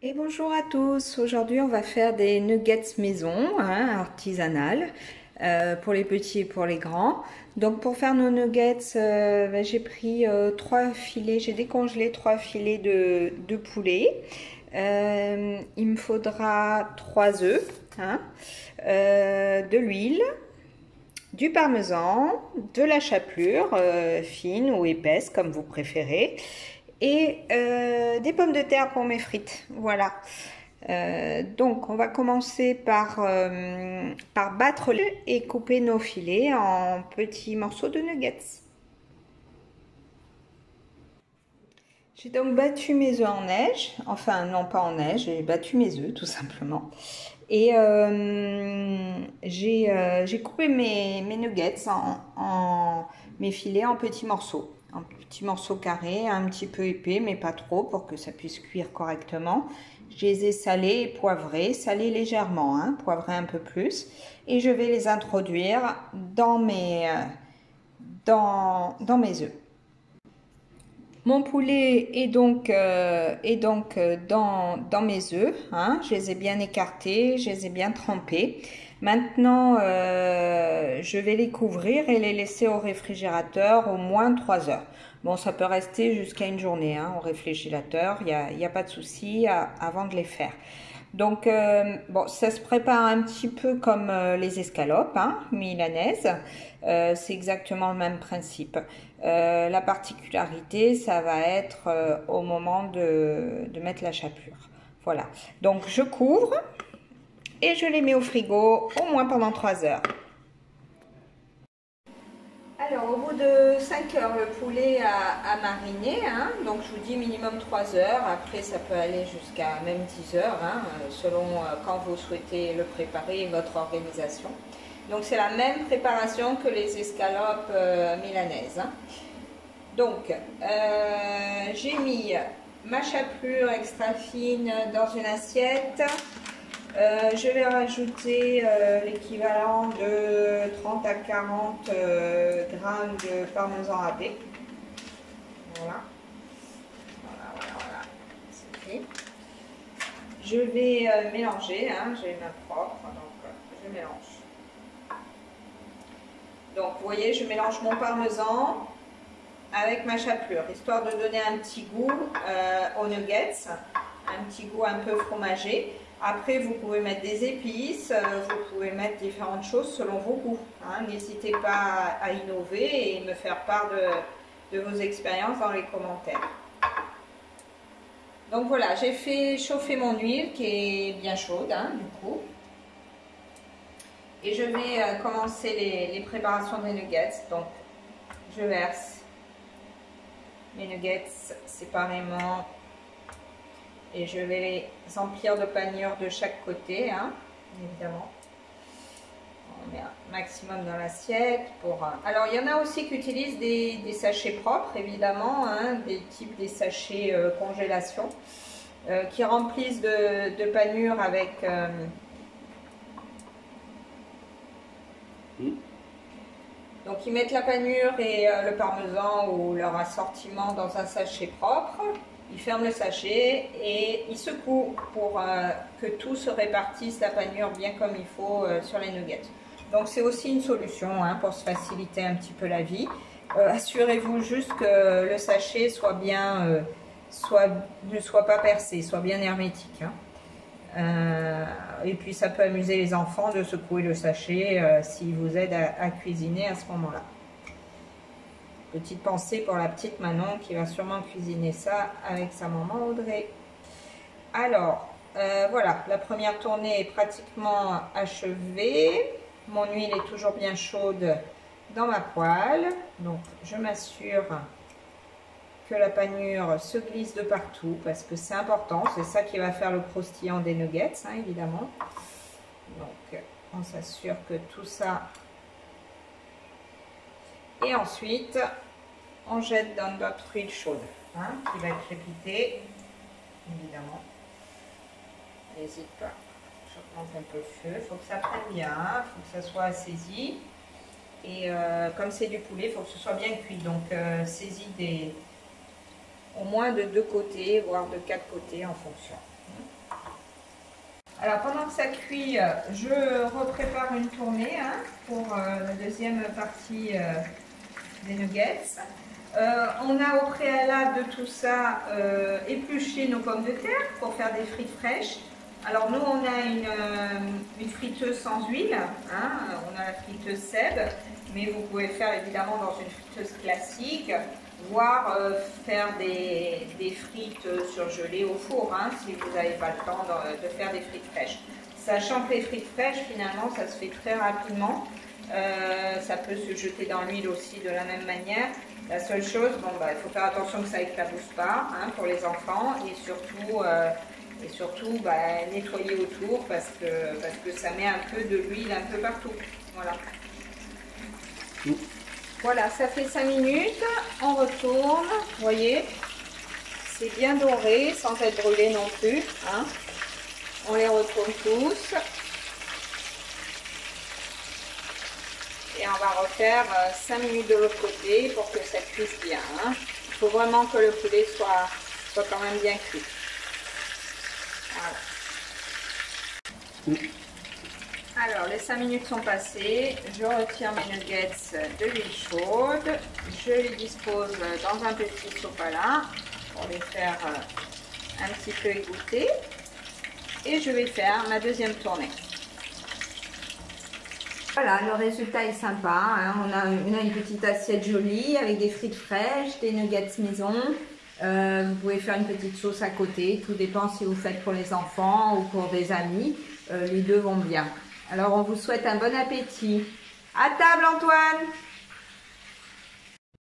Et bonjour à tous, aujourd'hui on va faire des nuggets maison, artisanales, pour les petits et pour les grands. Donc pour faire nos nuggets, j'ai pris 3 filets, j'ai décongelé 3 filets de poulet. Il me faudra 3 œufs, de l'huile, du parmesan, de la chapelure fine ou épaisse comme vous préférez, et des pommes de terre pour mes frites. Voilà. Donc on va commencer par battre et couper nos filets en petits morceaux de nuggets. J'ai donc battu mes œufs en neige, enfin non pas en neige, j'ai battu mes œufs tout simplement. Et j'ai coupé mes nuggets mes filets en petits morceaux carrés, un petit peu épais mais pas trop pour que ça puisse cuire correctement. Je les ai salés et poivrés, salés légèrement, poivrés un peu plus. Et je vais les introduire dans mes œufs. Mon poulet est donc dans mes œufs. Je les ai bien écartés, je les ai bien trempés. Maintenant, je vais les couvrir et les laisser au réfrigérateur au moins 3 heures. Bon, ça peut rester jusqu'à une journée au réfrigérateur, il y a pas de souci avant de les faire. Donc, bon, ça se prépare un petit peu comme les escalopes milanaises. C'est exactement le même principe. La particularité, ça va être au moment de mettre la chapelure. Voilà. Donc, je couvre et je les mets au frigo au moins pendant 3 heures. Alors, au bout de 5 heures, le poulet a mariné. Donc, je vous dis minimum 3 heures. Après, ça peut aller jusqu'à même 10 heures, selon quand vous souhaitez le préparer et votre organisation. Donc, c'est la même préparation que les escalopes milanaises. Donc, j'ai mis ma chapelure extra fine dans une assiette. Je vais rajouter l'équivalent de 30 à 40 grammes de parmesan râpé. Voilà. Voilà. C'est fait. Je vais mélanger, j'ai ma propre, donc je mélange. Donc vous voyez, je mélange mon parmesan avec ma chapelure, histoire de donner un petit goût aux nuggets, un petit goût un peu fromagé. Après, vous pouvez mettre des épices, vous pouvez mettre différentes choses selon vos goûts. N'hésitez pas à innover et me faire part de vos expériences dans les commentaires. Donc voilà, j'ai fait chauffer mon huile qui est bien chaude du coup. Et je vais commencer les préparations des nuggets. Donc, je verse mes nuggets séparément. Et je vais les emplir de panure de chaque côté, évidemment. On met un maximum dans l'assiette. Alors, il y en a aussi qui utilisent des sachets propres, évidemment, des sachets congélation, qui remplissent de panure avec... Donc, ils mettent la panure et le parmesan ou leur assortiment dans un sachet propre. Ils ferment le sachet et ils secouent pour que tout se répartisse, la panure, bien comme il faut sur les nuggets. Donc c'est aussi une solution pour se faciliter un petit peu la vie. Assurez-vous juste que le sachet soit bien, ne soit pas percé, soit bien hermétique. Et puis ça peut amuser les enfants de secouer le sachet s'ils vous aident à cuisiner à ce moment-là. Petite pensée pour la petite Manon qui va sûrement cuisiner ça avec sa maman Audrey. Alors, voilà, la première tournée est pratiquement achevée. Mon huile est toujours bien chaude dans ma poêle. Donc, je m'assure que la panure se glisse de partout parce que c'est important. C'est ça qui va faire le croustillant des nuggets, évidemment. Donc, on s'assure que tout ça... Et ensuite, on jette dans notre huile chaude, qui va crépiter, évidemment. N'hésite pas. J'augmente un peu le feu. Il faut que ça prenne bien, il faut que ça soit assaisi. Et comme c'est du poulet, il faut que ce soit bien cuit. Donc, saisis au moins de 2 côtés, voire de 4 côtés en fonction. Alors pendant que ça cuit, je reprépare une tournée pour la deuxième partie des nuggets. On a au préalable de tout ça épluché nos pommes de terre pour faire des frites fraîches. Alors nous on a une friteuse sans huile, on a la friteuse Seb, mais vous pouvez faire évidemment dans une friteuse classique, voire faire des frites surgelées au four si vous n'avez pas le temps de faire des frites fraîches. Sachant que les frites fraîches finalement ça se fait très rapidement, ça peut se jeter dans l'huile aussi de la même manière. La seule chose, il faut faire attention que ça éclabousse pas pour les enfants et surtout nettoyer autour parce que ça met un peu de l'huile un peu partout. Voilà. Voilà, ça fait 5 minutes, on retourne, vous voyez, c'est bien doré sans être brûlé non plus. On les retourne tous. Et on va refaire 5 minutes de l'autre côté pour que ça cuise bien. Il faut vraiment que le poulet soit quand même bien cuit. Voilà. Alors, les 5 minutes sont passées. Je retire mes nuggets de l'huile chaude. Je les dispose dans un petit sopalin pour les faire un petit peu égoutter. Et je vais faire ma deuxième tournée. Voilà, le résultat est sympa. On a une petite assiette jolie avec des frites fraîches, des nuggets maison. Vous pouvez faire une petite sauce à côté. Tout dépend si vous faites pour les enfants ou pour des amis. Les deux vont bien. Alors, on vous souhaite un bon appétit. À table, Antoine!